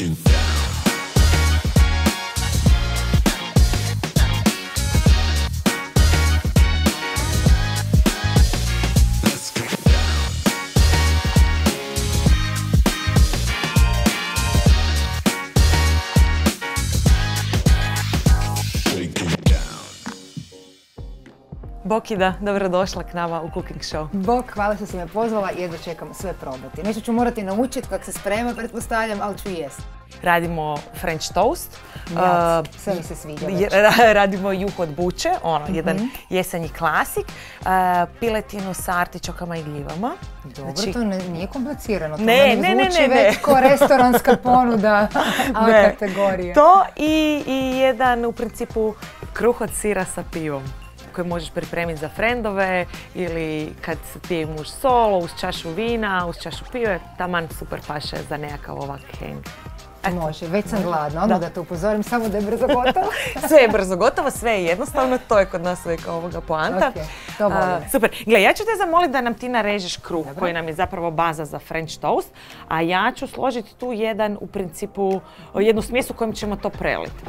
Breaking down. Let's get down. Breaking down. Bokida, dobrodošla k nama u Cooking Show. Bok, hvala što si me pozvala i jedva čekam sve probati. Nešto ću morati naučiti kako se sprema, pretpostavljam, ali ću jest. Radimo French toast. Sve mi se sviđa već. Radimo juhu od buče, jedan jesenji klasik. Piletinu sa artičokama i gljivama. Dobro, Znači, to nije komplicirano. To Ne, meni ne, zvuči ne, ne. već ko restoranska ponuda A Ne. kategorije. To i jedan u principu kruh od sira sa pivom koji možeš pripremiti za frendove ili kad se pije muž solo, uz čašu vina, uz čašu pive, taman super paše za nekakav ovak heng. Može, već sam gladna. Odmah da te upozorim, samo da je brzo gotovo. Sve je brzo gotovo, sve je jednostavno, to je kod nas uvijek ovoga poanta. Ok, to volim. Super. Gle, ja ću te zamoliti da nam ti narežeš kruh koji nam je zapravo baza za French toast, a ja ću složiti tu u principu, jednu smjesu kojom ćemo to preliti.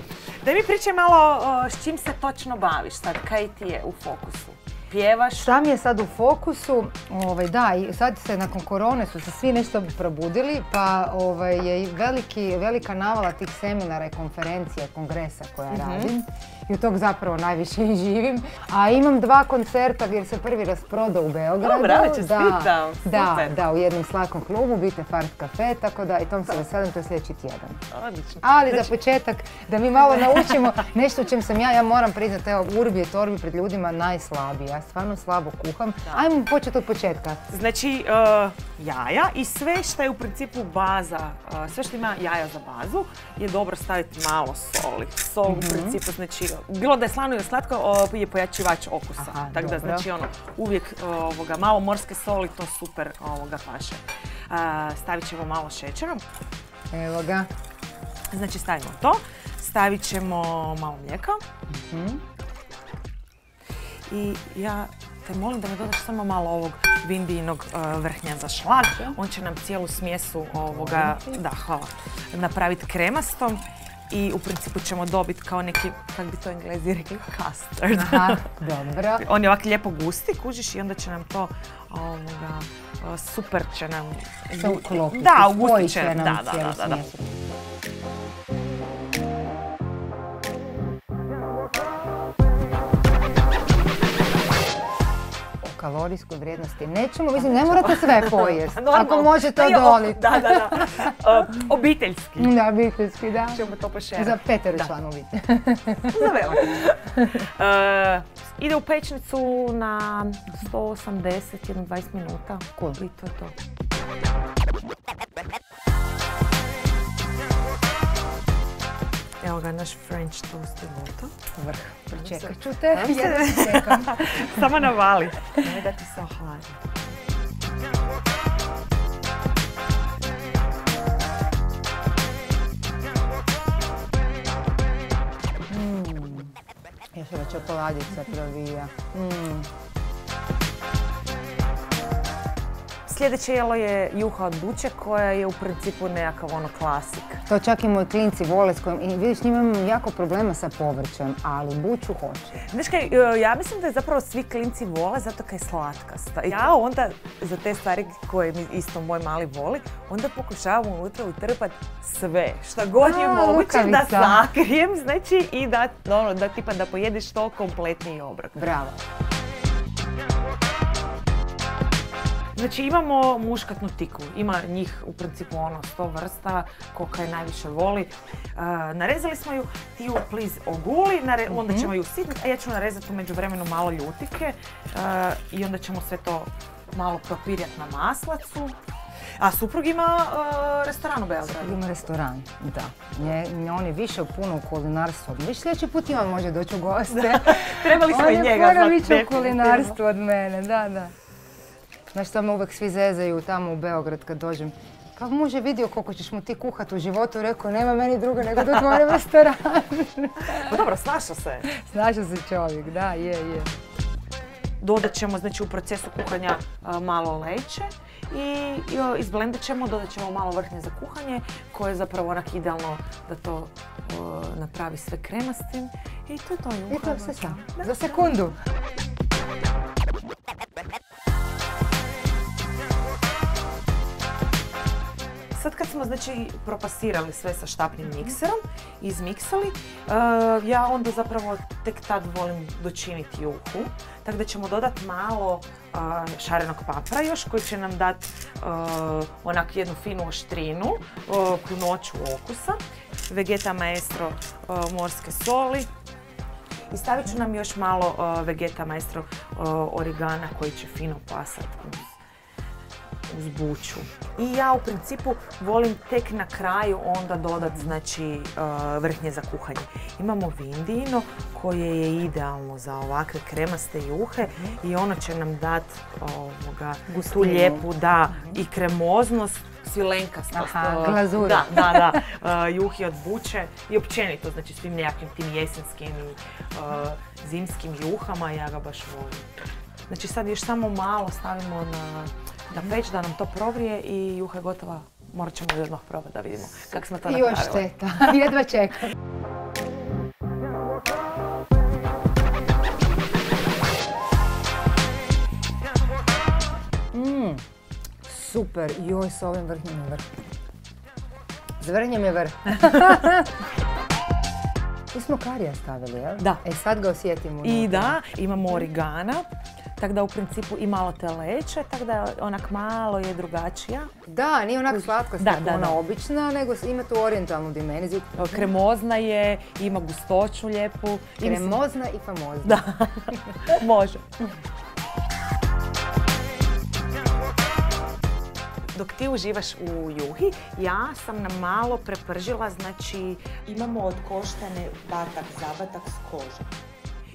Da mi pričaj malo s čim se točno baviš sad, kaj ti je u fokusu? Pjevaš? Šta mi je sad u fokusu? Da, i sad se nakon korone su se svi nešto probudili, pa je velika navala tih seminara i konferencija, kongresa koja radim. I od tog zapravo najviše i živim. A imam 2 koncerta jer se prvi rasprodao u Beogradu. Bravo, čestitam. Da, u jednom slatkom klubu, Bite Fart Cafe, tako da i tom se veselim, to je sljedeći tjedan. Odlično. Ali za početak, da mi malo naučimo nešto u čem sam ja moram priznati, evo, urbi et orbi pred ljudima najslabija. Ja stvarno slabo kuham. Ajmo početi od početka. Znači, jaja i sve što je u principu baza, sve što ima jaja za bazu, je dobro staviti malo soli. Sol u principu, znači, bilo da je slano ili slatko, je pojačivač okusa. Tako da, znači, uvijek malo morske soli, to super paše. Stavit ćemo malo šećera. Evo ga. Znači, stavimo to. Stavit ćemo malo mlijeka. I ja te molim da mi dodaš samo malo ovog Vindijinog vrhnja za šlag. On će nam cijelu smjesu napraviti kremastom. I u principu ćemo dobiti kao neki, kako bi to Englezi rekli, custard. Aha, dobro. On je ovako lijepo gusti, kužiš, i onda će nam to super će nam... Se uklopiti, Da, ugustit će spojit će nam cijelu da. smjesu. O kalorijskoj vrijednosti nećemo, mislim, ne morate sve pojesti, ako možete odoliti. Da. Obiteljski. Da, obiteljski, da. Ćemo to pošerati. Za 5 članu obitelj. Za veliko. Ide u pečnicu na 180, 20 minuta. Cool. I to je to. Evo ga, naš French toast je gotov. Vrh. Pričekat ću te. Čekam. Samo navali. Ne da ti se ohladi. Još ova čokoladica provija. Sljedeće jelo je juha od buče koja je u principu nekakav klasik. To čak i moji klinci vole s kojim, i vidiš, njima imam jako problema sa povrćem, ali buču hoće. Znaš kaj, ja mislim da je zapravo svi klinci vole zato kaj je slatkasta. Ja onda za te stvari koje mi isto moj mali voli, onda pokušavam unutra utrpati sve, šta god je moguće da sakrijem, znači i da pojedeš što kompletniji obrok. Bravo. Znači imamo muškatnu tiku, ima njih u principu 100 vrsta, koliko je najviše voli. Narezali smo ju, ti ju please oguli, onda ćemo ju sitniti, a ja ću narezati u međuvremenu malo ljutike i onda ćemo sve to malo propirjati na maslacu. A suprug ima restoran u Beogradu. Ima restoran, da. On je više puno u kulinarstvu. Viš, sljedeći put ima može doći u goste. Trebali smo i njega znati. On je definitivno. više u kulinarstvu od mene, da. Znaš, to me uvijek svi zezaju tamo u Beograd kad dođem. Kako može vidio koliko ćeš mu ti kuhat u životu? Rekao, nema meni druga nego da otvorim restoran. Pa dobro, snašao se. Snašao se čovjek, da, je. dodat ćemo znači, u procesu kuhanja malo leće i izblendat ćemo, dodat ćemo malo vrhnje za kuhanje koje je zapravo onak idealno da to napravi sve kremastim i to je to. I to je sve sam. Za sekundu. Sad kad smo znači propasirali sve sa štapnim mikserom, izmiksali, ja onda zapravo tek tad volim dočiniti juhu. Tako da ćemo dodati malo šarenog papra još koji će nam dati onak jednu finu oštrinu, punoću okusa, Vegeta Maestro morske soli i stavit ću nam još malo Vegeta Maestro origana koji će fino pasati uz buću. I ja u principu volim tek na kraju onda dodat znači vrhnje za kuhanje. Imamo vindino koje je idealno za ovakve kremaste juhe i ono će nam dati tu lijepu i kremoznost, svilenkastost. Glazuru. Da, juhi od buće i općenito znači svim nekakvim tim jesenskim i zimskim juhama, ja ga baš volim. Znači sad još samo malo stavimo da peć, da nam to provrije i juha je gotova. Morat ćemo odmah probati da vidimo kako smo to napravili. Još šteta, jedva čekam. Super, joj s ovim vrhnjem je vrh. S vrhnjem je vrh. Tu smo karija stavili, jel? Da. Sad ga osjetimo. I da, imamo origana. Tako da u principu i malo te leće, tako da onak malo je drugačija. Da, nije onak slatka ona obična, nego ima tu orijentalnu dimenziju. Kremozna je, ima gustoću lijepu. Kremozna i famozna. Da, može. Dok ti uživaš u juhi, ja sam nam malo prepržila, znači imamo odkoštane batak, zabatak s kožom.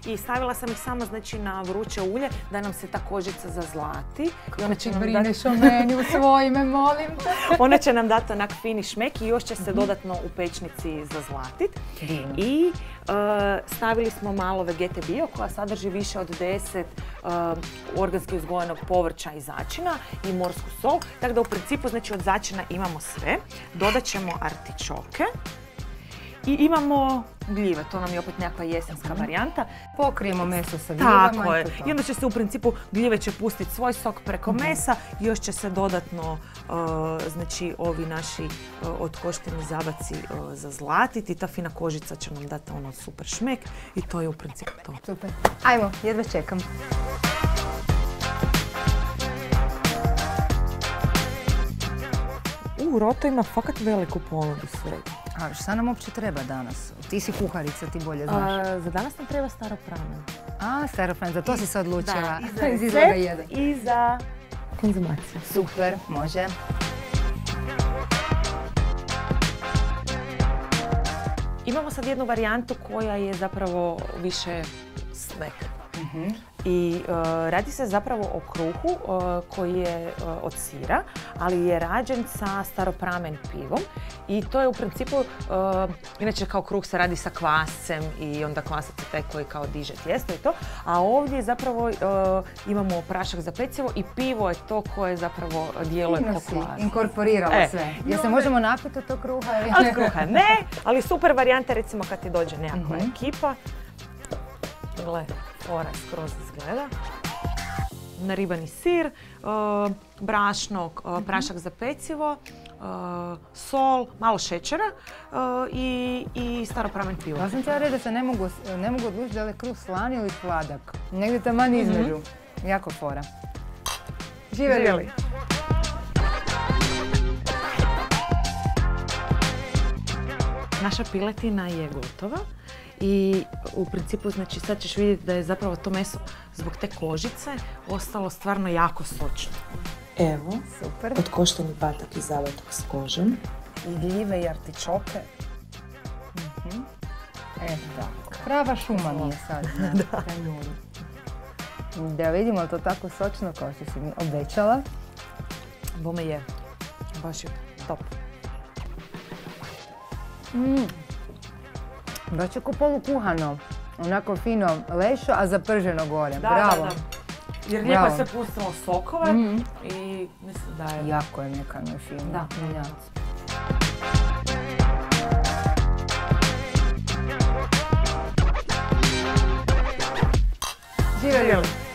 I stavila sam ih samo znači, na vruće ulje da nam se ta kožica zazlati. Kako ti brineš o meni u svoje ime, molim te. Ona će nam dati onak fini šmek i još će se dodatno u pečnici zazlatiti. I stavili smo malo Vegete Bio koja sadrži više od 10 organski uzgojenog povrća i začina i morsku sol. Tako da u principu znači, od začina imamo sve. Dodat ćemo artičoke. I imamo gljive, to nam je opet nekakva jesenska varijanta. Pokrijemo meso sa gljivama. Tako je. I onda će se u principu, gljive će pustiti svoj sok preko mesa, još će se dodatno, znači, ovi naši odkošteni zabaci zazlatiti. Ta fina kožica će nam dati ono super šmek i to je u principu to. Super. Ajmo, jedva čekam. Roto ima fakat veliku ponudu svega. A šta nam uopće treba danas? Ti si kuharica, ti bolje znaš. Za danas nam treba staropramen. Staropramen, za to si se odlučila. Da, i za recept i za konzumaciju. Super, može. Imamo sad jednu varijantu koja je zapravo više snack. I radi se zapravo o kruhu koji je od sira, ali je rađen sa staropramen pivom i to je u principu, inače kao kruh se radi sa kvascem i onda kvasac je taj koji kao diže tijesto i to, a ovdje zapravo imamo prašak za pecivo i pivo je to koje zapravo djeluje kao kvas. Inkorporiralo sve. Jel se možemo napiti od tog kruha? Od kruha ne, ali super varijanta recimo kad ti dođe nekakva ekipa. Gle, ora skroz izgleda. Naribani sir, brašno, prašak za pecivo, sol, malo šećera i staropramen pivo. Ja sam htjela reći da se ne mogu odlučiti da li je kruh slan ili sladak. Negdje taman između. Jako fora. Živjeli! Naša piletina je gotova. I u principu, znači sad ćeš vidjeti da je zapravo to meso zbog te kožice ostalo stvarno jako sočno. Evo, super. Odkošteni batak i zabatak s kožom. I gljive i artičoke. Tako. Prava šuma mi je sad. Da vidimo to tako sočno kao što si mi obećala. Bome je. Baš je top. Baš je ko polukuhano, onako fino lešo, a zaprženo gore. Bravo. Jer lijepo je Bravo. sve pustilo sokove i mislim da je... Jako je mekano i fino. Da. Živjeli!